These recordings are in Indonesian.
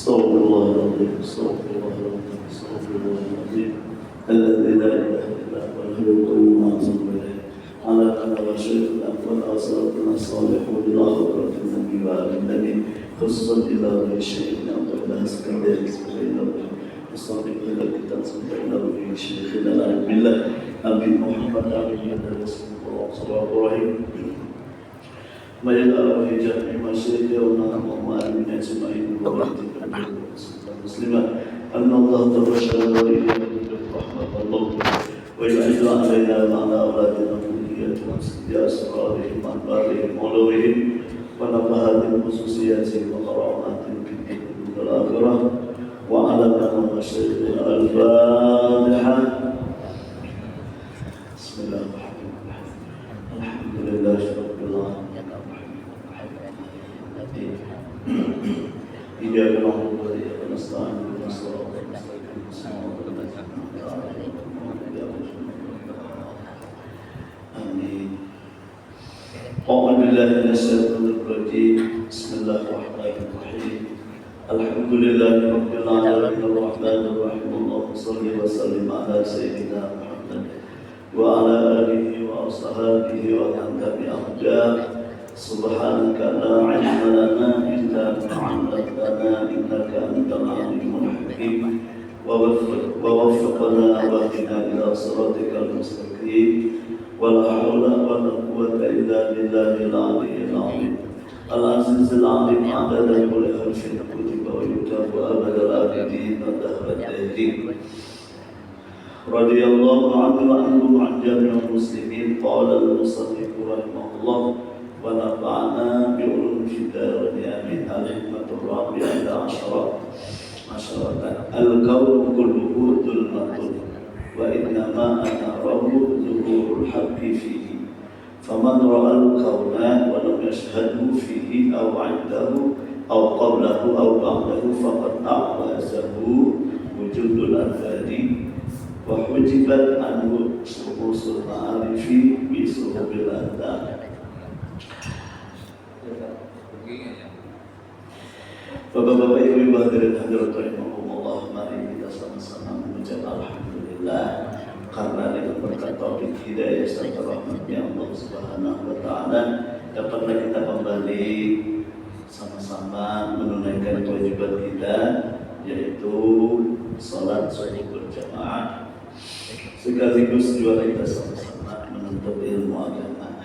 استغفر الله العظيم استغفر الله العظيم استغفر الله العظيم الذي لا اله الا هو الحي القيوم اتوب اليه على ان رشيد الافضل اصابنا الصالحون الى حضره النبي وعلى النبي خصوصا الى غير شيء من امر الله سكندر سبحانه مصدق الذي تنصب بينه في شيخنا العلم بالله ابي محمد عليه الصلاه والسلام وإلى أرواح جميع مشايخنا وأموالنا أجمعين مسلما أن الله تبشر وليه رحمة الله ويعيد علينا وعلى أولادنا كلية وأنسياء أسرارهم وأنبارهم وعلوهم ونفهات خصوصياتهم وقراماتهم في الدين والآخرة وعلى مشايخنا الفاتحة. بسم الله الرحمن الرحيم. الحمد لله رب العالمين. إياك نعبد وإياك نستعين اهدنا الصراط المستقيم صراط الذين أنعمت عليهم غير المغضوب عليهم. آمين. أعوذ بالله من الشيطان الرجيم. بسم الله الرحمن الرحيم. الحمد لله رب العالمين الرحمن الرحيم. اللهم صل وسلم على سيدنا محمد وعلى آله وأصحابه ومن تبعهم. سبحانك لا علم لنا إلا ما علمتنا إنك أنت العليم الحكيم ووفقنا واهدنا إلى صراطك المستقيم ولا حول ولا قوة إلا بالله العلي العظيم العزيز العليم عدد كل حرف كتب ويكتب أبد الآبدين ودهر الداهرين. رضي الله عنه وعنهم عن جميع المسلمين. قال المصنف رحمه الله ونفعنا بعلوم الدارين آمين. الحكمة الرابعة عشرة الكون كله ظلمة وإنما أناره ظهور الحق فيه فمن رأى الكون ولم يشهده فيه أو عنده أو قبله أو بعده فقد أعوزه وجود الأنفال وحجبت عنه شموس المعارف بسبب الأنداد. Bapak-bapak, ibu-ibu hadirin hadirat rahimakumullah, mari kita sama-sama mengucap alhamdulillah karena dengan berkat taufik hidayah serta rahmatnya Allah Subhanahu wa taala dapatlah kita kembali sama-sama menunaikan kewajiban kita, yaitu salat subuh berjamaah, sekaligus juga kita sama-sama menuntut ilmu agama.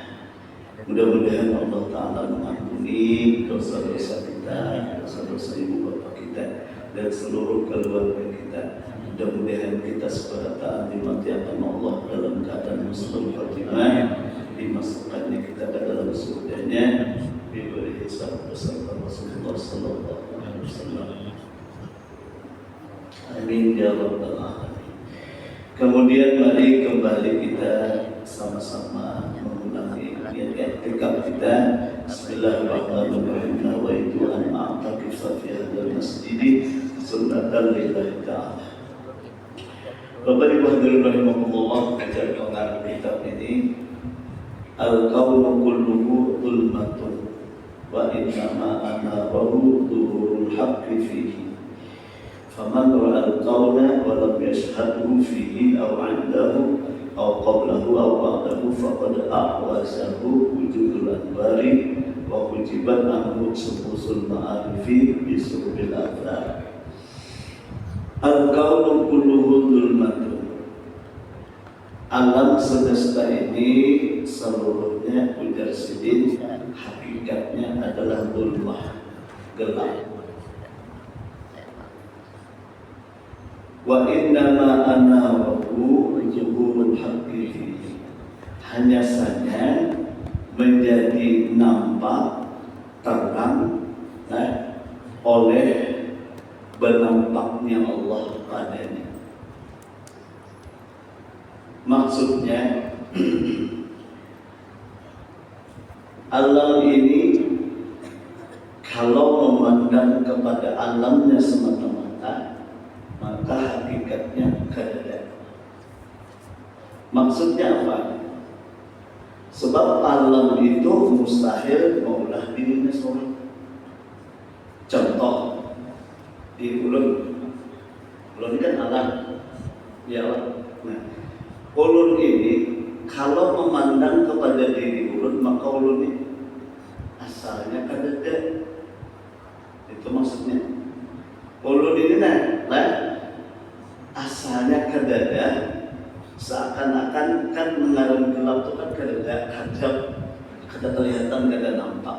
Mudah-mudahan Allah Ta'ala mengampuni dosa-dosa kita, dosa-dosa ibu bapak kita, dan seluruh keluarga kita. Mudah-mudahan kita sebarata dimatikan Allah dalam keadaan muslim khatimah, dimasukkannya kita ke dalam surganya, diberi hisab beserta Rasulullah Sallallahu Alaihi Wasallam. Amin ya rabbal alamin. Kemudian mari kembali kita sama-sama mengulangi i'tikaf kita. Bismillahirrahmanirrahim. Nawaitu an a'takifa fi hadzal masjid sunnatan lillahi ta'ala. Bapak Ibu hadirin rahimakumullah, bacaan kitab ini al-qawlu kulluhu dhulmatun wa innama anarahu dhuhurul haqqi fihi faman ra'a al-qawla wa lam yashhadhu fihi aw 'indahu aw qablahu aw ba'dahu faqad a'wazahu wujudul anwari wa hujibat anhu subusul ma'arifi bisubil afar. Al-kaunu kulluhu dhulmatun. Alam semesta ini seluruhnya ujar sidin hakikatnya adalah dhulmah, gelap. Wa innama anarahu zuhurul haqqi fihi. Hanya saja menjadi nampak terang oleh bernampaknya Allah padanya. Maksudnya alam ini kalau memandang kepada alamnya semata-mata, maka hakikatnya keadaan. Maksudnya apa? Sebab alam itu mustahil maulah dirinya seorang. Contoh di ulun ini kan alam, ya. Nah, ulun ini kalau memandang kepada diri ulun, maka ulun ini asalnya keadaan. Itu maksudnya. Ulun ini asalnya kedada, seakan-akan kan mengarang gelap itu kan kedada, hadap, kada kelihatan, kada nampak.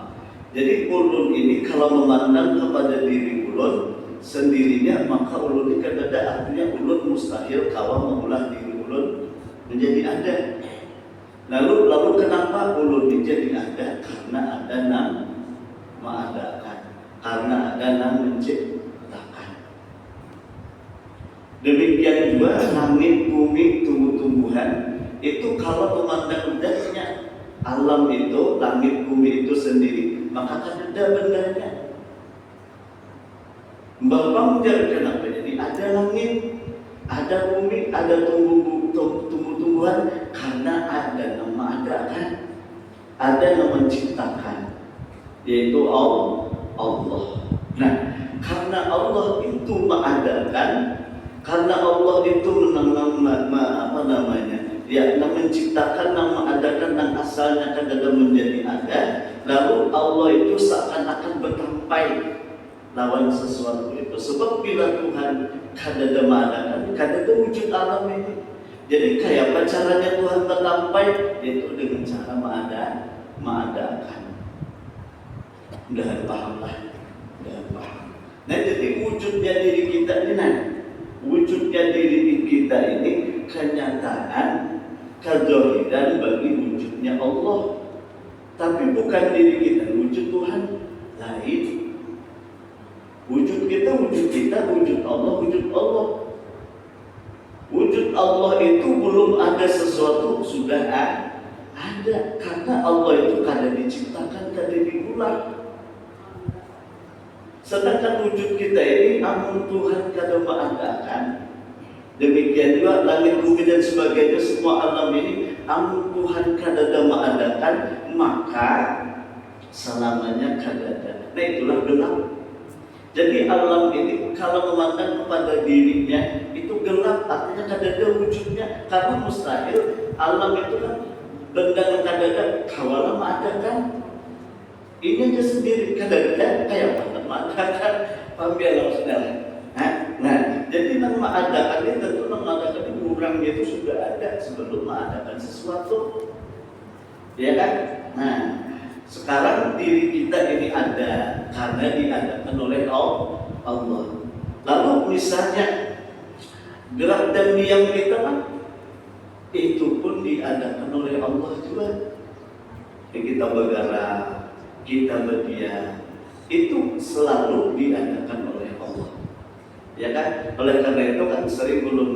Jadi ulun ini kalau memandang kepada diri ulun sendirinya, maka ulun ini kadada artinya ulun mustahil kawan mengolah diri ulun menjadi ada. Lalu kenapa ulun ini jadi ada? Karena ada nam mengadakan, karena ada nam menciptakan. Demikian juga langit, bumi, tumbuh-tumbuhan itu kalau memandang dasarnya alam itu, langit bumi itu sendiri, maka kan ada bendanya. Bapak menjadikan apa? Jadi ada langit, ada bumi, ada tumbuh-tumbuhan karena ada nama adakan, ada yang menciptakan, yaitu Allah. Nah, karena Allah itu mengadakan, karena Allah itu menciptakan, mengadakan, dan asalnya kan ada menjadi ada. Lalu Allah itu seakan-akan bertampai lawan sesuatu itu. Sebab bila Tuhan kadada mengadakan, kadada wujud alam ini. Jadi kayak apa caranya Tuhan bertampai? Yaitu dengan cara mengadakan. Udah paham lah, udah paham. Nah, jadi wujudnya diri kita ini, wujudnya diri kita ini kenyataan, kezahiran bagi wujudnya Allah. Tapi bukan diri kita, wujud Tuhan lain. Wujud kita, wujud Allah, wujud Allah. Wujud Allah itu belum ada sesuatu, sudah ada. Karena Allah itu kada diciptakan, kada dibuat. Sedangkan wujud kita ini amun Tuhan kada mengadakan. Demikian juga langit bumi dan sebagainya, semua alam ini amun Tuhan kada mengadakan, maka selamanya kada ada. Nah, itulah gelap. Jadi alam ini kalau memandang kepada dirinya itu gelap, artinya kada ada wujudnya. Karena mustahil alam itu kan benda yang kada ada, kawalah mengadakan. Ini aja sendiri kada ada, kayak mana mengadakan? Paham ya maksudnya? Nah, jadi nama adakan ini tentu nama adakan ini orangnya itu sudah ada sebelum mengadakan sesuatu, ya kan? Nah, sekarang diri kita ini ada karena diadakan oleh Allah. Lalu misalnya gerak dan diam kita kan itu pun diadakan oleh Allah juga. Kita bergerak, kita berdiam, itu selalu diadakan oleh Allah, ya kan? Oleh karena itu kan sering belum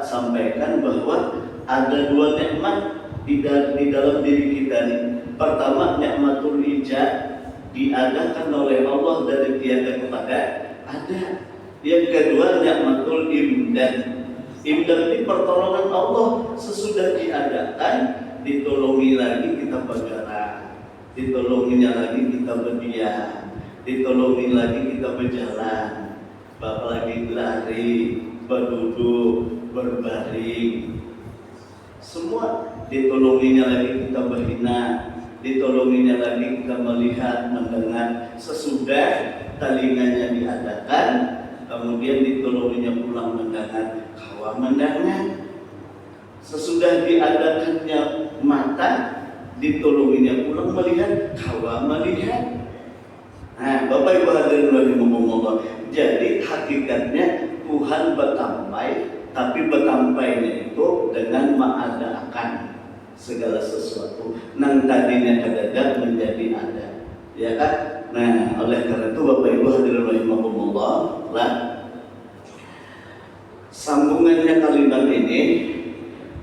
sampaikan bahwa ada dua nikmat di dalam diri kita nih. Pertama, nikmatul ijad diadakan oleh Allah dari tiada kepada ada. Yang kedua, nikmatul imdad. Imdad ini pertolongan Allah, sesudah diadakan ditolongi lagi kita bergerak, ditolonginya lagi kita berdiam, ditolongi lagi kita berjalan, apalagi lari, berduduk, berbaring, semua ditolonginya lagi kita berhina, ditolonginya lagi kita melihat, mendengar. Sesudah telinganya diadakan, kemudian ditolonginya pulang mendengar, kawa mendengar. Sesudah diadakannya mata, ditolonginya pulang melihat, kawa melihat. Nah, Bapak Ibu hadirin rahimakumullah. Jadi hakikatnya Tuhan bertampai, tapi bertampainya itu dengan mengadakan segala sesuatu. Nang tadinya kada menjadi ada, ya kan? Nah, oleh karena itu Bapak Ibu hadirin rahimakumullah, lah sambungannya kalimat ini,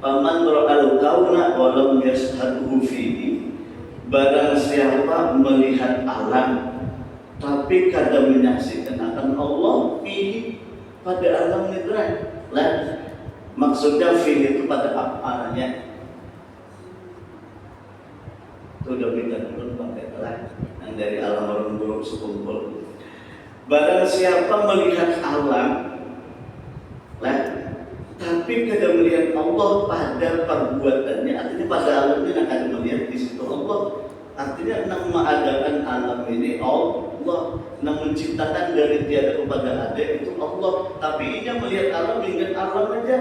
paman ra'al kauna wa lam yashhadhu fihi, barang siapa melihat alam tapi kada menyaksikan akan Allah fihi, pada alam nidra. Lah maksudnya fihi itu pada apanya? Itu udah beda dulu pakai telah yang dari alam orang buruk sekumpul. Barang siapa melihat alam, lah tapi kada melihat Allah pada perbuatannya, artinya pada alam ini akan melihat di situ Allah. Artinya nang mengadakan alam ini Allah, nang menciptakan dari tiada kepada ada itu Allah. Tapi ia melihat alam, ingat alam aja.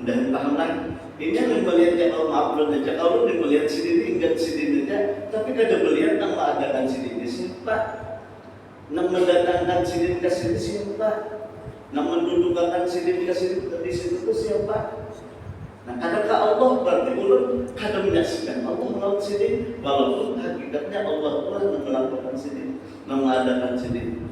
Dan paham lagi. Ini yang melihat jakal maaflun aja, kalau yang melihat sini ingat sini aja, tapi kada melihat nang mengadakan sini siapa, nang mendatangkan sini ke sini siapa, nang mendudukkan sini ke sini di situ siapa. Nah, adakah Allah berarti ulun kada menyaksikan Allah melakukan sini, walaupun hakikatnya Allah lah yang melakukan sini, yang mengadakan sini.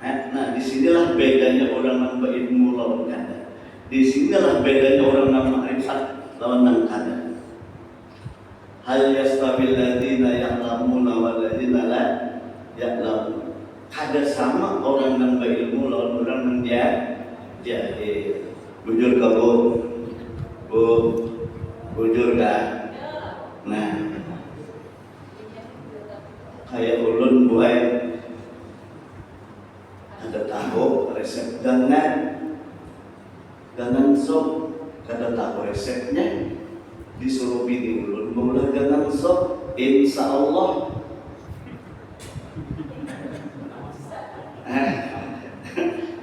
Nah, disinilah bedanya orang yang berilmu lawan kada. Disinilah bedanya orang yang ma'rifat lawan yang kada. Hal yastawil ladzina ya'lamuna wal ladzina la ya'lamun. Kada sama orang yang berilmu lawan orang yang jahil. Bujur kamu. Bujur kan? Nah, kayak ulun buat ada tahu resep dengan sop, kada tahu resepnya disuruh bini ulun mulai dengan sop, insya Allah.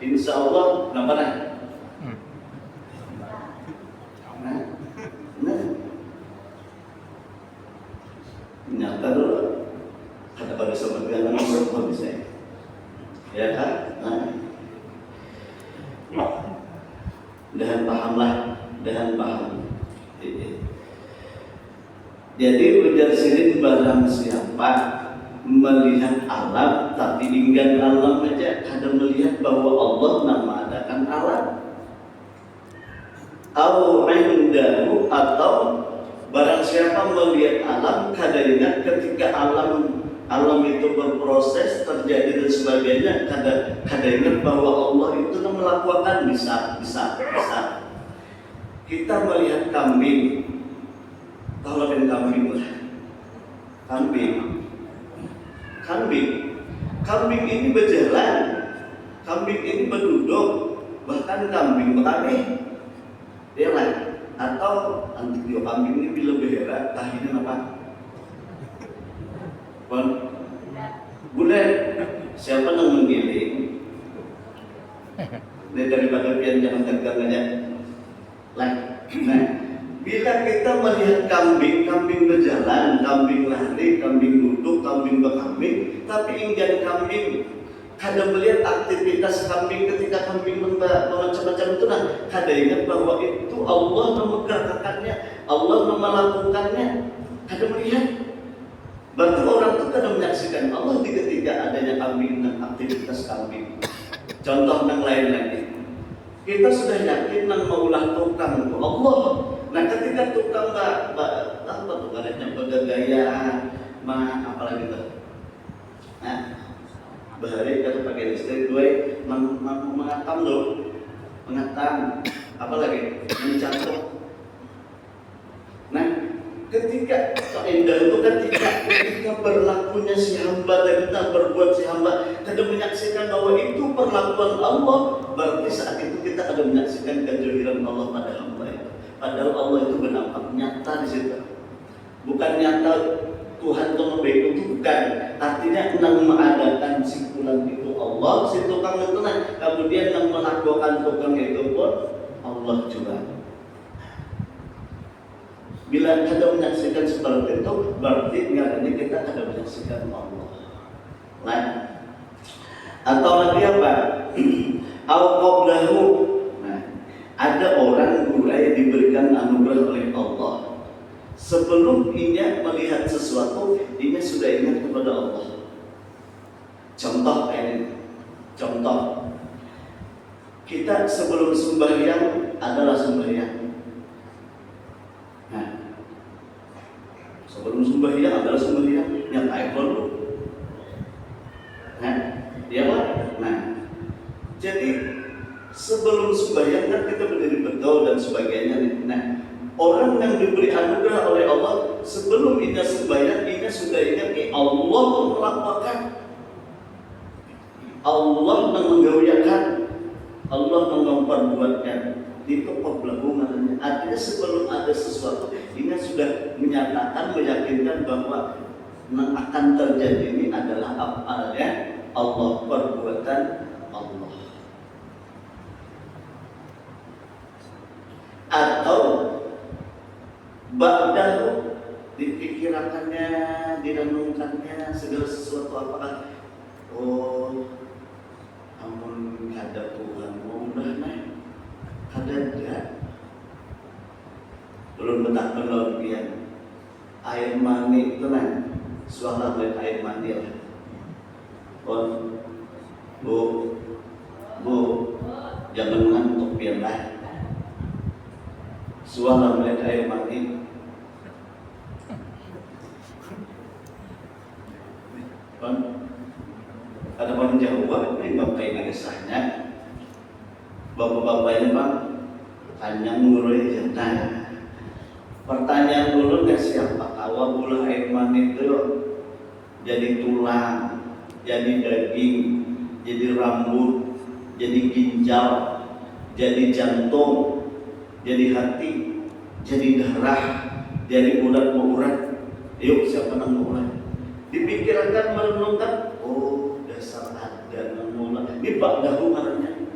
Insya Allah, kenapa nah? Nyata dulu, ada pada sobat yang masuk bisa, ya kan? Dan pahamlah, dan paham. Jadi ujar sirin barang siapa melihat alam tapi ingin alam aja, kada melihat bahwa Allah nama adakan alam. Indahu atau barang siapa melihat alam kada ingat ketika alam itu berproses terjadi dan sebagainya, kada ingat bahwa Allah itu melakukan bisa. Kita melihat kambing, kalau kan kambing lah, kambing ini berjalan, kambing ini berduduk, bahkan kambing berkami. Dia lain, atau antibio kambing ini bila behera, tahinan apa? Bulan, siapa yang menggiling? Daripada pian jangan tegang aja. Nah, bila kita melihat kambing berjalan, kambing lari, kambing duduk, kambing berkambing, tapi ingin kambing kada melihat aktivitas kambing ketika kambing macam-macam itu, nah kada ingat bahwa itu Allah memegarakannya, Allah melakukannya, kada melihat. Berarti orang itu kada menyaksikan Allah di ketika adanya kambing dan aktivitas kambing. Contoh yang lain lagi, kita sudah yakin nang maulah tukang itu Allah. Nah ketika tukang apa tuh kadangnya bergaya, apalagi itu, nah bahari kalau pakai listrik gue mengatam loh, apalagi mencatok. Nah ketika indah itu ketika berlakunya si hamba dan kita berbuat si hamba, kita menyaksikan bahwa itu perlakuan Allah, berarti saat itu kita akan menyaksikan kejahiran Allah pada hamba itu. Padahal Allah itu bernampak nyata di situ, bukan nyata Tuhan itu membaik itu bukan, artinya yang mengadakan si pulang itu Allah, si tukang itu kemudian yang melakukan tukang itu pun Allah juga. Bila kita menyaksikan seperti itu, berarti nyatanya kita ada menyaksikan Allah. Nah, atau lagi apa? Al-Qablahu. Nah, ada orang mulai diberikan anugerah oleh Allah. Sebelum ia melihat sesuatu, ia sudah ingat kepada Allah. Contoh ini, kita sebelum sembahyang adalah sembahyang. Nah, sebelum sembahyang adalah sembahyang yang kayak dulu. Nah, dia apa? Nah, jadi sebelum sembahyang kan kita berdiri betul dan sebagainya. Nah, orang yang diberi anugerah oleh Allah sebelum ia sembahyang, ia sudah ingat Allah melakukan, Allah yang menggawiakan, Allah yang memperbuatkan. Itu pembelajaran. Artinya sebelum ada sesuatu, ia sudah menyatakan, meyakinkan bahwa yang akan terjadi ini adalah afalnya Allah, perbuatan Allah. Atau ba'dahu, dipikirakannya, direnungkannya segala sesuatu apakah amun ada Tuhan mau udah naik ada enggak belum betah penelitian air mani tenang suara oleh air mani lah bu jangan ngantuk biar lah suara oleh air mani ada orang Jawa ini bapak ini kisahnya bapak-bapaknya bang tanya ngurui jantan pertanyaan dulu ke siapa awal bola air mani itu jadi tulang jadi daging jadi rambut jadi ginjal jadi jantung jadi hati jadi darah jadi urat-urat yuk siapa nang urat dipikirkan merenungkan dasar ada namanya ini bak dahulu karena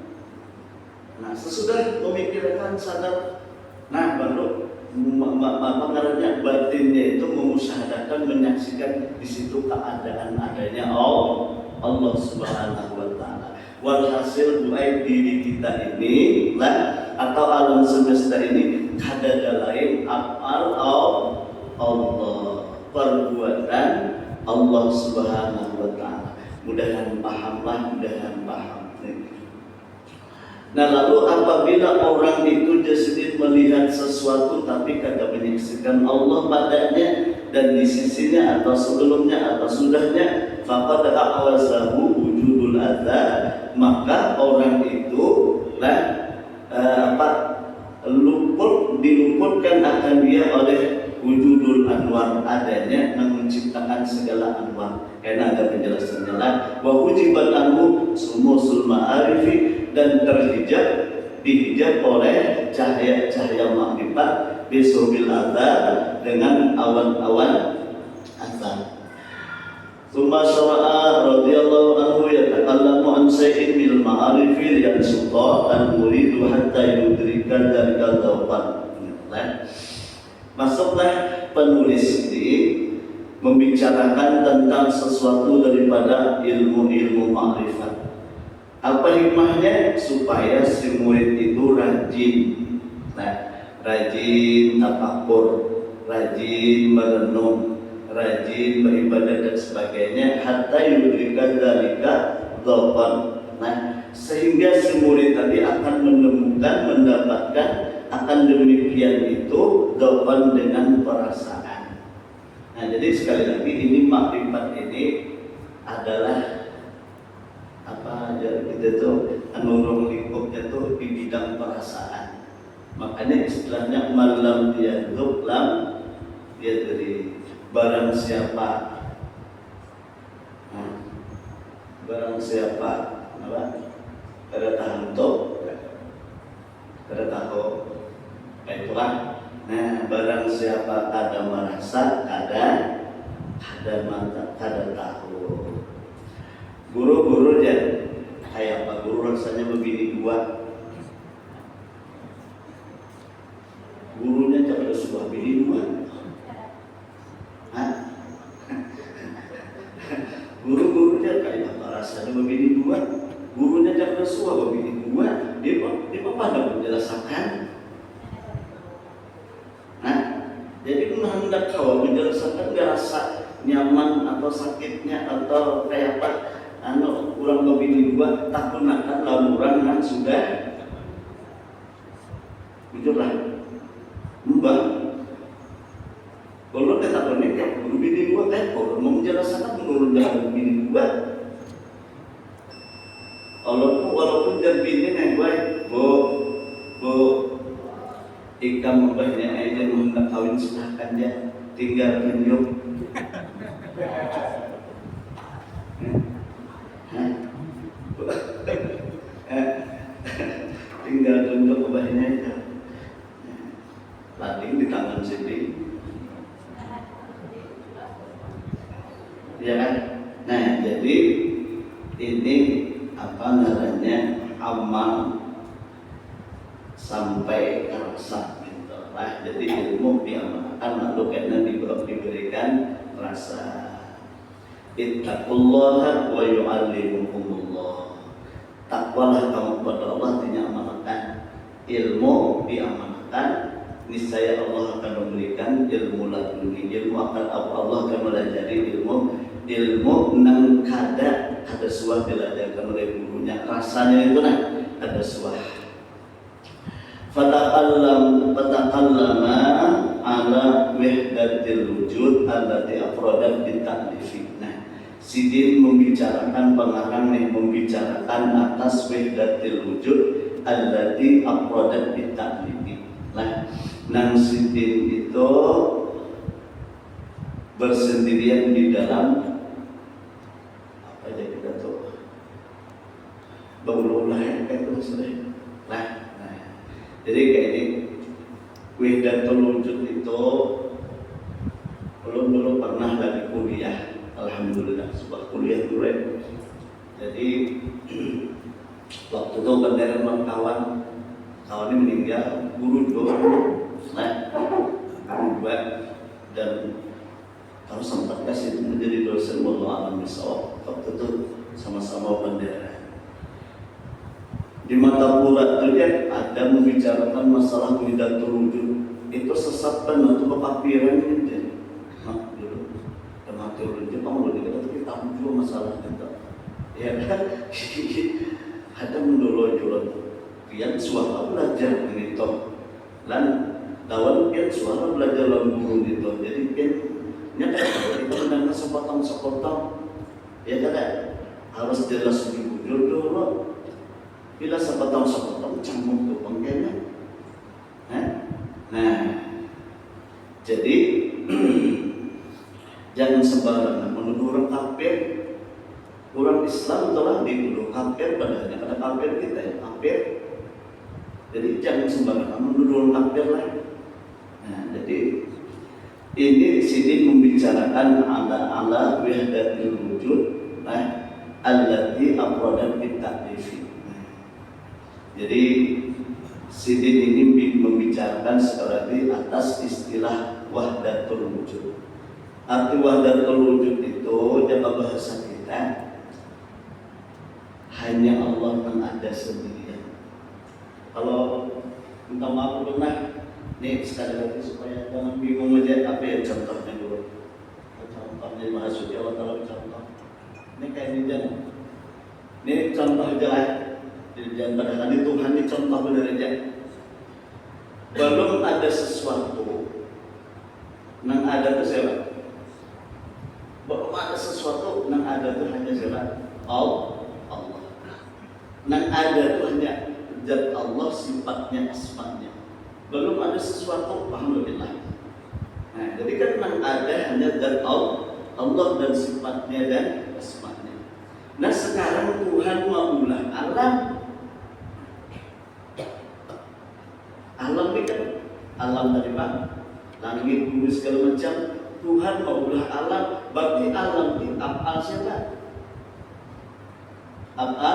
nah sesudah memikirkan sadar nah baru maknanya batinnya itu mengusahakan menyaksikan di situ keadaan adanya Allah Subhanahu wa taala. Walhasil buat diri kita ini lah atau alam semesta ini kadada lain afal Allah perbuatan Allah Subhanahu wa taala. Mudahan pahamlah, mudahan paham. Nah lalu apabila orang itu sedih melihat sesuatu tapi kada menyaksikan Allah padanya dan di sisinya atau sebelumnya atau sudahnya faqad a'wazahu wujudul adza maka orang itu diluputkan akan dia oleh wujudul anwar adanya yang menciptakan segala anwar karena ada penjelasannya lah wa hujibat anhu sumusul ma'arifi dan dihijab oleh cahaya-cahaya makrifat bisubil adza dengan awan-awan azab. Tsumma syara'a radhiyallahu anhu yatakallamu an shay'in bil ma'arifi yang suta al muridu hatta yudrika dzalika dzawqan. Masuklah penulis ini membicarakan tentang sesuatu daripada ilmu-ilmu ma'rifat. Apa hikmahnya? Supaya si murid itu rajin. Nah, rajin tafakur, rajin merenung, rajin beribadah dan sebagainya hatta yudrika dzalika dzawqan. Nah, sehingga si murid tadi akan menemukan, mendapatkan akan demikian itu dzawqan dengan perasaan. Nah, jadi sekali lagi ini makrifat ini adalah apa aja kita tuh anurung lingkupnya tuh di bidang perasaan. Makanya istilahnya malam dia lam dia dari barang siapa apa kada tahanto kada tahu itulah. Nah barang siapa kada merasa kada mata kada tahu. Guru-guru aja kayak apa guru rasanya begini dua gurunya jangan sebuah bini dua guru-gurunya kayak apa rasanya begini dua gurunya jangan sebuah begini dua dia pada menjelaskan. Nah jadi hendak kau menjelaskan gak rasa nyaman atau sakitnya atau kayak apa kurang lebih dua tak gunakan lamuran yang sudah itulah mbak kalau kita tahu kayak guru bini dua kan kalau mau menjelaskan menurut jalan bini dua walaupun jadi bini yang baik bu ikan membahnya aja hendak kawin silahkan dia tinggal tunjuk tinggal tunjuk kebahnya aja lading di tangan sini ya kan. Nah jadi ini apa namanya amal sampai kerasa gitu lah. Jadi ilmu diamalkan menciptakan makhluk karena diberikan rasa. Ittaqullaha wa yu'allimukumullah. Takwalah kamu kepada Allah, diamanatkan ilmu, diamanatkan, niscaya Allah akan memberikan ilmu laduni. Ilmu akan Allah akan melajari ilmu nang kada suah dilajarkan oleh gurunya, rasanya itu ada suah. Fataqallama ala wahdatil wujud allati afradat bita'lifi. Nah, Sidin membicarakan pengarang yang membicarakan atas wahdatil wujud allati afradat bita'lifi. Nah, Sidin itu bersendirian di dalam apa aja kita tuh berulah ya kayak itu sudah. Jadi kayak ini wahdatul wujud itu belum pernah lagi kuliah. Alhamdulillah sebuah kuliah dulu ya. Jadi waktu itu bendera kawan ini meninggal, guru dua dan kalau sempat kasih menjadi dosen wallahu a'lam bishawab. Waktu itu sama-sama bendera. Di mata pula itu dia ada membicarakan masalah wahdatul wujud. Itu sesat atau kepapiran ini. Nah, dulu wahdatul wujud kamu udah kita juga masalah kita. Ya kan? Ada mendolo jual. Yang suara belajar ini toh. Dan lawan yang suara belajar lawan guru itu. Jadi kan nyata kita mendengar sepotong. Ya kan? Harus jelas jujur dulu. Bila sepotong campur tuh pengkena. Nah, jadi jangan sembarangan menuduh orang kafir. Orang Islam telah dituduh kafir, padahal ada kafir kita yang kafir. Jadi jangan sembarangan menuduh orang kafir lain. Nah, jadi ini sini membicarakan ala wahdatul wujud, allati afradat bita'lifi. Jadi Sidin ini membicarakan sekali atas istilah wahdatul wujud. Arti wahdatul wujud itu dalam bahasa kita hanya Allah yang ada sendirian. Kalau minta maaf pernah, nih sekali lagi supaya jangan bingung aja apa ya contohnya dulu. Contohnya maksudnya Allah kalau contoh. Ini kayak ini jangan. Ini contoh jalan. Jadi jangan pada Tuhan ini contoh benar aja. Belum ada sesuatu yang ada itu siapa? Belum ada sesuatu yang ada itu hanya siapa? Allah. Yang ada itu hanya zat Allah, sifatnya, asmanya. Belum ada sesuatu, alhamdulillah. Nah, jadi kan yang ada hanya zat Allah dan sifatnya dan asmanya. Nah, sekarang Tuhan maulah alam ini kan alam dari mana? Langit, bumi segala macam. Tuhan maulah alam, berarti alam ini apa siapa? Apa?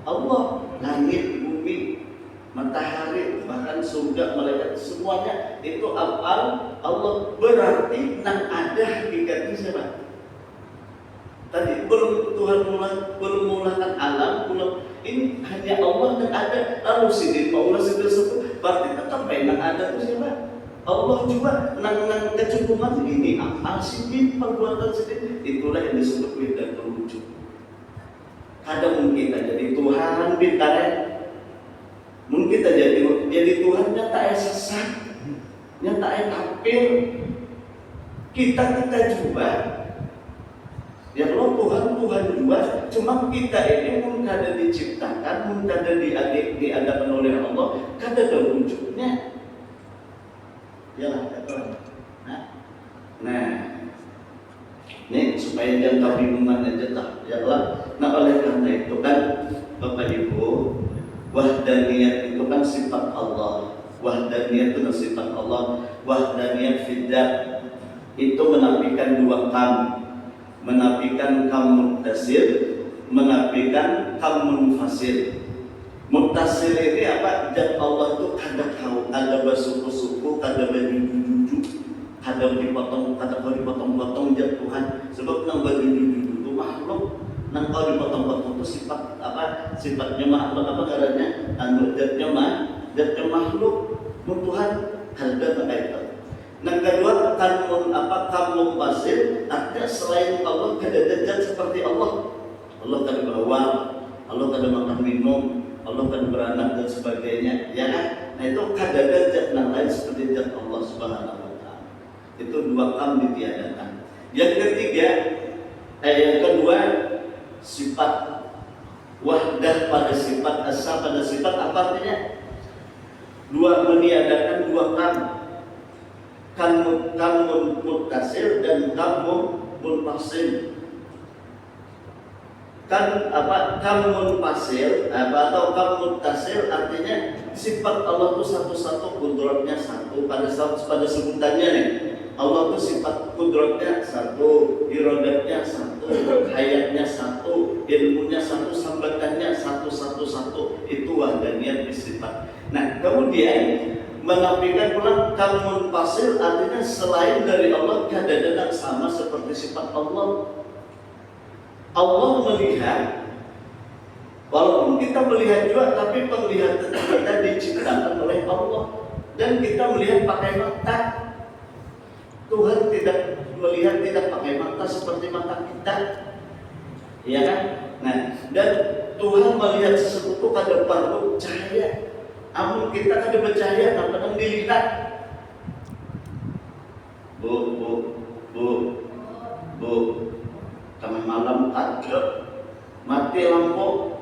Allah, langit, bumi, matahari, bahkan surga, malaikat, semuanya itu apa? Allah. Berarti yang ada hakikatnya siapa? Tadi Tuhan belum mulakan alam, ini hanya Allah yang ada. Lalu Sidin maulah segala sesuatu, berarti tetap yang ada itu siapa? Allah juga nang kecukupan ini apa Sidin, perbuatan Sidin, itulah yang disebut wahdatul wujud. Kadang mungkin kita jadi Tuhan bintang, mungkin kita jadi Tuhan nyata sesat, nyata kafir. Kita juga ya Allah Tuhan juga, cuma kita ini pun kada diciptakan, pun kada diadakan oleh Allah, kada ada wujudnya. Yalah, nah, ini supaya jangan kebingungan aja tak, yalah. Nah oleh karena itu kan Bapak Ibu, wahdaniyat itu kan sifat Allah. Wahdaniyat itu sifat Allah. Wahdaniyat fidzat itu menafikan dua kam. Menafikan kam muttasil, menafikan kam munfasil. Muttasil ini apa? Zat Allah itu kada kau, kada bersuku-suku, kada berjuju-juju. kadang dipotong-potong jat Tuhan sebab nang bagi itu makhluk nang kau dipotong-potong itu sifatnya makhluk apa caranya jatnya makhluk Tuhan harga kaitan. Yang kedua kamu pasir artinya selain Allah kada zat seperti Allah kada berawal, Allah kada makan minum, Allah kada beranak dan sebagainya, ya kan? Nah itu kada ada zat yang lain seperti zat Allah Subhanahu wa taala. Itu dua kam ditiadakan. Yang kedua sifat wahdah pada sifat, asa pada sifat apa artinya? Dua meniadakan dua kamu muttasil dan kamu munfasil. Kamu munfasil atau kamu muttasil artinya sifat Allah itu satu-satu, kudratnya satu. Pada sebutannya nih, Allah itu sifat kudratnya satu, iradatnya satu, hayatnya satu, ilmunya satu, sambatannya satu. Itu wahdaniyat sifat. Nah, kemudian menafikan pula kamu munfasil artinya selain dari Allah kadang-kadang sama seperti sifat Allah. Allah melihat, walaupun kita melihat juga, tapi penglihatan kita diciptakan oleh Allah dan kita melihat pakai mata. Tuhan tidak melihat, tidak pakai mata seperti mata kita, ya kan? Nah, dan Tuhan melihat sesuatu kada perlu cahaya. Amun kita kada bercahaya, kadang dilihat. Bu, kami malam takjub, mati lampu,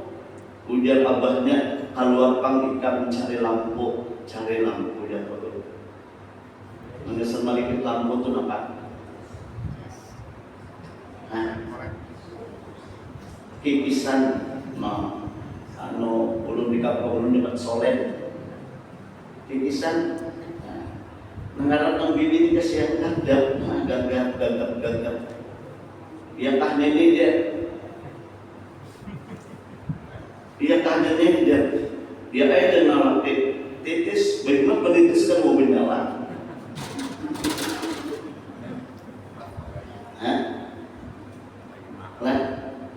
ujar abahnya keluar pang ikan cari lampu ya betul. Mengesan malikit lampu itu apa? Kikisan, ulun di kapal ulun dapat solen, kikisan. Nengaran nang bini ini kasihan gagap, gagap. Dia kah nenek dia kah nenek dia aja nalak titis, bagaimana penitis kan mau menyala?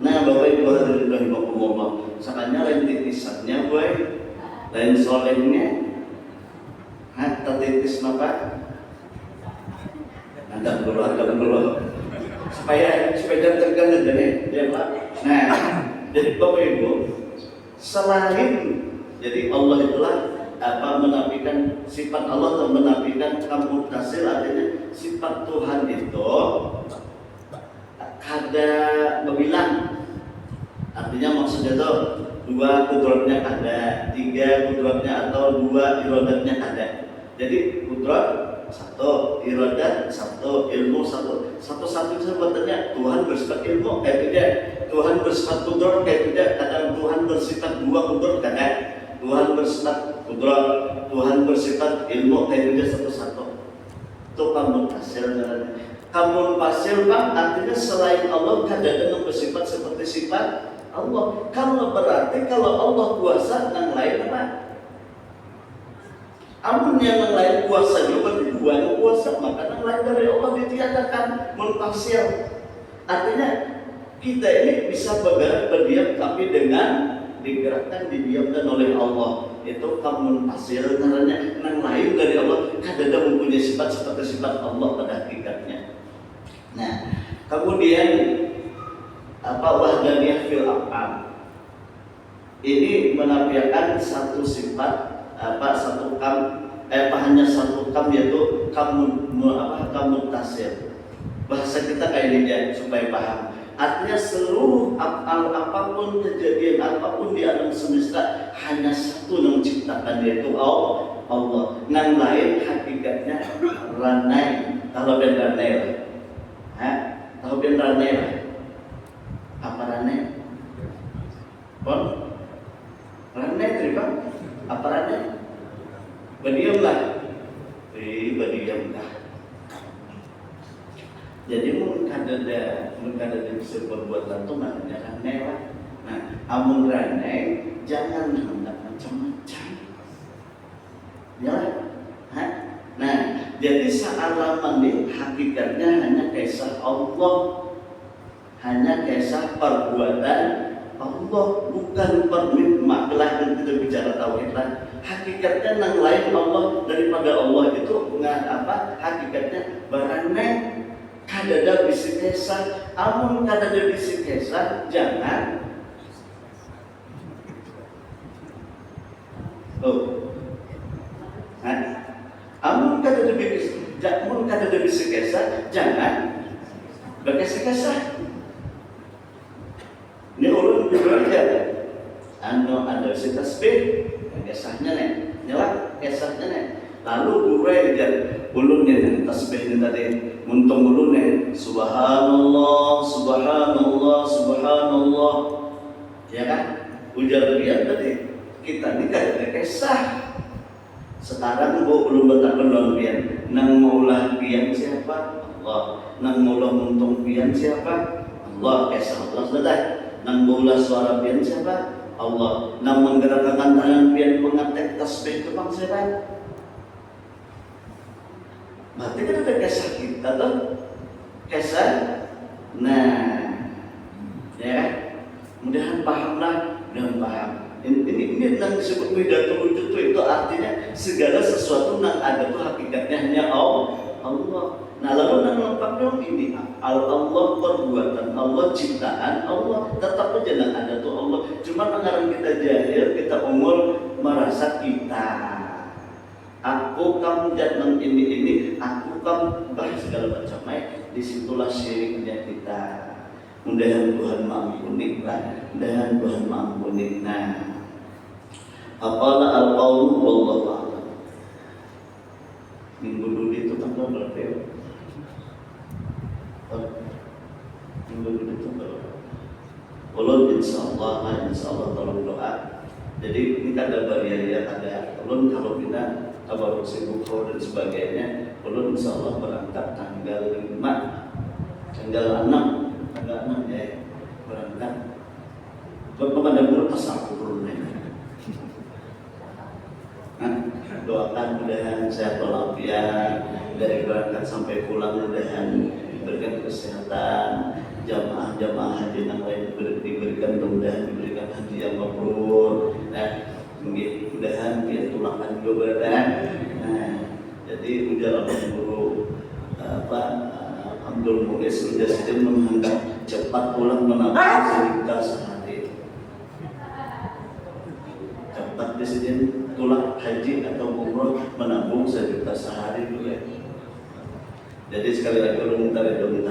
Nah Bapak Ibu hadirin rahimakumullah, sakanya lain titisannya boy, lain solemnya. Titis maka ada dulu supaya jangan terganggu ya Pak. Nah, jadi Bapak Ibu, selain jadi Allah itulah menafikan sifat Allah atau menafikan kamu tasil, artinya sifat Tuhan itu ada berbilang, artinya maksudnya itu dua kudratnya ada, tiga kudratnya atau dua iradatnya ada. Jadi kudrat satu, iradat satu, ilmu satu. Satu-satu sebutannya Tuhan bersifat ilmu tidak, Tuhan bersifat kudrat tidak, kadang Tuhan bersifat dua kudrat kadang, Tuhan bersifat kudrat, Tuhan bersifat ilmu tidak satu-satu. Itu kamu hasil. Kamu hasil Pak, artinya selain Allah kadang-kadang bersifat seperti sifat Allah. Kalau berarti kalau Allah kuasa, yang lain apa? Amun yang lain kuasanya berarti dua yang kuasa, maka yang lain dari Allah ditiadakan munfasil. Artinya kita ini bisa berdiam tapi dengan digerakkan, didiamkan oleh Allah. Itu kamu munfasil, karena yang lain dari Allah kadang mempunyai sifat seperti sifat Allah pada hakikatnya. Nah, kemudian wahdaniyah fil af'al. Ini menafikan satu sifat hanya satu kam, yaitu kamu tasir. Bahasa kita kayak ini ya, supaya paham. Artinya seluruh apapun kejadian apapun di alam semesta hanya satu yang menciptakan, yaitu Allah. Yang lain hakikatnya ranai. Tahu ben ranai? Tahu ben ranai? Apa ranai? Pon? Ranai terima? Apa ranai? Berdiamlah. Berdiamlah. Jadi mungkin ada bisa perbuatan itu maknanya ranai lah. Nah, amun ranai jangan hendak macam-macam. Ya. Nah, jadi kisah alaman ini hakikatnya hanya kisah Allah, hanya kisah perbuatan Allah, bukan permit dan kita bicara tauhid lah. Hakikatnya nang lain Allah daripada Allah itu nggak apa? Hakikatnya barangnya kadada bisi kisah, amun kadada bisi kisah jangan amun kadada bisi kisah jangan berkisah-kisah. Ini ulun juga aja. Ada si tasbih, kisahnya nih, nyala kisahnya nih. Lalu guru aja, ulun nih tasbih ini tadi, muntung ulun nih, subhanallah, subhanallah, subhanallah, ya kan? Ujar dia tadi, kita ini kan ada kisah. Sekarang gua belum bertakon pian, nang maulah pian siapa? Allah. Nang maulah muntung pian siapa? Allah. Kisah Allah sudah. Nang maulah suara pian siapa? Allah. Nang menggerakkan tangan pian mengetek tasbih itu bang siapa? Berarti kan ada kisah kita tuh, kisah. Nah, ya, mudahan pahamlah, mudahan paham. Ini yang disebut widatul wujud itu artinya segala sesuatu yang ada tuh hakikatnya hanya Allah. Nah lalu yang lengkap dong ini Allah perbuatan Allah, ciptaan Allah, tetap aja yang ada tuh Allah. Cuma sekarang kita jahil, kita umur merasa kita aku kamu jangan ini aku kamu segala macam disitulah syiriknya kita. Mudahan Tuhan mengampuni lah, mudahan Tuhan mengampuni. Nah, apalah al-qaul wallahu a'lam. Minggu dulu itu tanggal berapa ya? Minggu dulu itu berapa? Ulun insyaallah tolong doa. Jadi ini ada barrier ada ulun kalau kita tabarruk sibuk dan sebagainya. Ulun insyaallah berangkat tanggal 5, tanggal 6 ya berangkat kepada guru tasawuf. Doakan mudahan sehat walafiat dari berangkat sampai pulang, mudahan diberikan kesehatan, jamaah haji yang lain diberikan, mudahan diberikan haji yang mabrur. Nah, mudahan dia tulangkan juga berada. Nah, jadi ujar Allah guru Abdul Mughis sudah sedang menghendak cepat pulang menabung sejuta sehari. Cepat disini tulang haji atau umroh menabung sejuta sehari dulu ya. Jadi sekali lagi ulun minta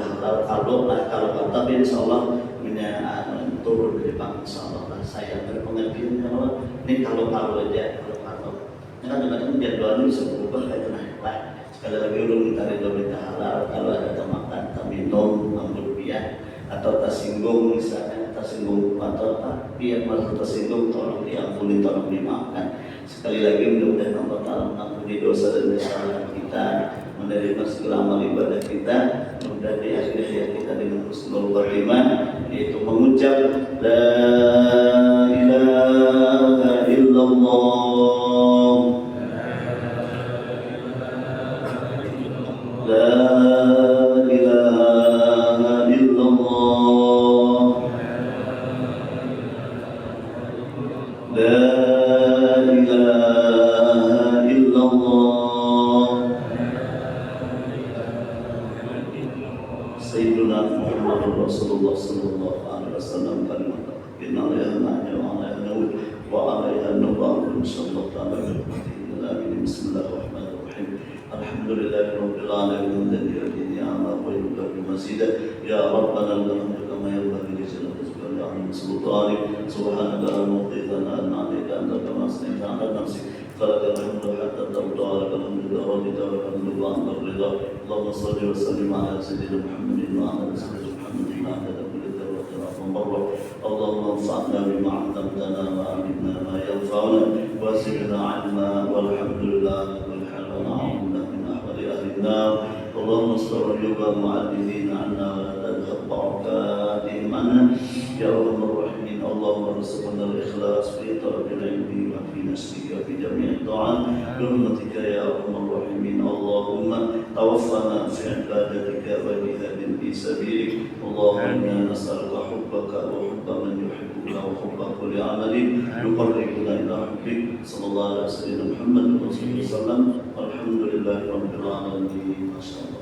halal kalau kata insya Allah turun dari Jepang insya Allah lah saya berpengertian kalau ini kalau aja kalau ini kan kadang-kadang jadwalnya bisa berubah kayak nah. Sekali lagi ulun minta halal kalau ada makan, minum, ambil biar atau tersinggung misalnya atau pihak merasa tersinggung tolong diampuni, tolong dimaafkan. Sekali lagi mudah-mudahan Allah Ta'ala mengampuni dosa dan kesalahan kita, menerima segala amal ibadah kita, mudah di akhir hayat kita dengan husnul khatimah, yaitu mengucap la ilaha illallah. Rasulullah sallallahu alaihi wasallam kalimat inna lillahi wa inna ilaihi raji'un wa alaihi nabiyyu sallallahu alaihi wasallam. Bismillahirrahmanirrahim. Alhamdulillahi rabbil alamin alladhi ni'ama wa yuqaddimu mazida ya rabbana alhamdu kama yanbaghi li jalali wajhika sultani subhanaka la mughithana lana anta kama asnayta ala nafsik فلك الحمد حتى ترضى ولك الحمد إذا رضيت ولك الحمد بعد الرضا. اللهم صل وسلم على سيدنا محمد وعلى آله وصحبه عدد كل ذرة ومرة. اللهم انفعنا بما علمتنا وعلمنا ما ينفعنا وزدنا علما والحمد لله على كل حال ونعوذ بالله من أحوال أهل النار. اللهم استر عيوب المعلمين عنا ولا تذهب بركاتهم عنا يا أرحم الراحمين. اللهم وارزقنا الإخلاص في طلب العلم وفي نشره وفي جميع الطاعات برحمتك يا أرحم الراحمين. اللهم توفنا في عبادتك وجهاد في سبيلك. اللهم إنا نسألك حبك وحب من يحبك وحب كل عمل يقربنا إلى حبك. صلى الله على سيدنا محمد وسلم. والحمد لله رب العالمين. ما شاء الله.